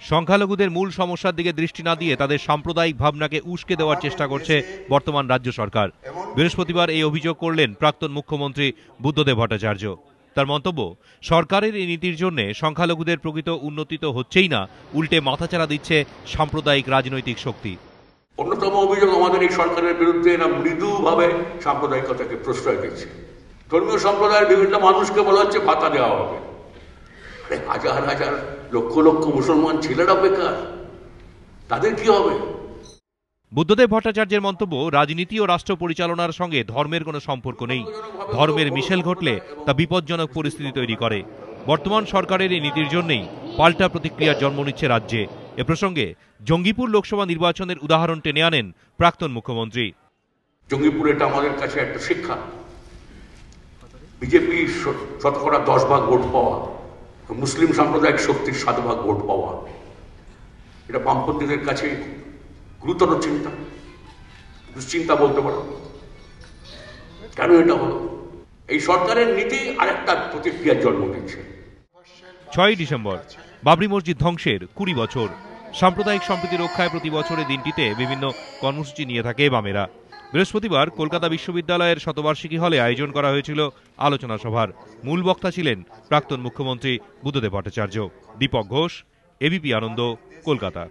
সংখ্যালঘুদের মূল সমস্যার দিকে দৃষ্টি না দিয়ে তাদের সাম্প্রদায়িক ভাবনাকে উস্কে দেওয়ার চেষ্টা করছে বর্তমান রাজ্য সরকার। বৃহস্পতিবার এই অভিযোগ করলেন প্রাক্তন মুখ্যমন্ত্রী বুদ্ধদেব ভট্টাচার্য। তার মন্তব্য, সরকারের এই নীতির জন্য সংখ্যালঘুদের প্রকৃত উন্নতি তো হচ্ছেই না, উল্টে মাথাচাড়া দিচ্ছে সাম্প্রদায়িক রাজনৈতিক শক্তি। অন্যতম অভিযোগ আমাদের এই সরকারের বিরুদ্ধে এরা মৃদুভাবে সাম্প্রদায়িকতাকে প্রশ্রয় দিচ্ছে। ধর্মীয় সম্প্রদায়ের বিভিন্ন মানুষকে বলা হচ্ছে ভাতা দেওয়া হবে। হাজার হাজার লক্ষ লক্ষ মুসলমান ছেলেরা বেকার, তাদের কি হবে? বুদ্ধদেব ভট্টাচার্যের মন্তব্য, রাজনীতি ও রাষ্ট্র পরিচালনার সঙ্গে ধর্মের কোনো সম্পর্ক নেই। ধর্মের মিশেল ঘটলে তা বিপজ্জনক পরিস্থিতি তৈরি করে। বর্তমান সরকারের এই নীতির জন্যই পাল্টা প্রতিক্রিয়ার জন্ম নিচ্ছে রাজ্যে। এ প্রসঙ্গে জঙ্গিপুর লোকসভা নির্বাচনের উদাহরণ টেনে আনেন প্রাক্তন মুখ্যমন্ত্রী। জঙ্গিপুর এটা আমাদের কাছে একটা শিক্ষা। বিজেপি শতকরা 10 ভাগ ভোট পাওয়া, মুসলিম সাম্প্রদায়িক শক্তির 7 ভাগ ভোট পাওয়া, এটা বামপন্থীদের কাছে গুরুতর চিন্তা, দুশ্চিন্তা বলতে পারো। কেন এটা হলো? এই সরকারের নীতি আরেকটা প্রতিক্রিয়ার জন্ম দিচ্ছে। 6ই ডিসেম্বর বাবরি মসজিদ ধ্বংসের 20 বছর। সাম্প্রদায়িক সম্প্রীতি রক্ষায় প্রতি বছরের দিনটিতে বিভিন্ন কর্মসূচি নিয়ে থাকে বামেরা। বৃহস্পতিবার কলকাতা বিশ্ববিদ্যালয়ের শতবার্ষিকী হলে আয়োজন করা হয়েছিল আলোচনা সভার। মূল বক্তা ছিলেন প্রাক্তন মুখ্যমন্ত্রী বুদ্ধদেব ভট্টাচার্য। দীপক ঘোষ, এবিপি আনন্দ, কলকাতা।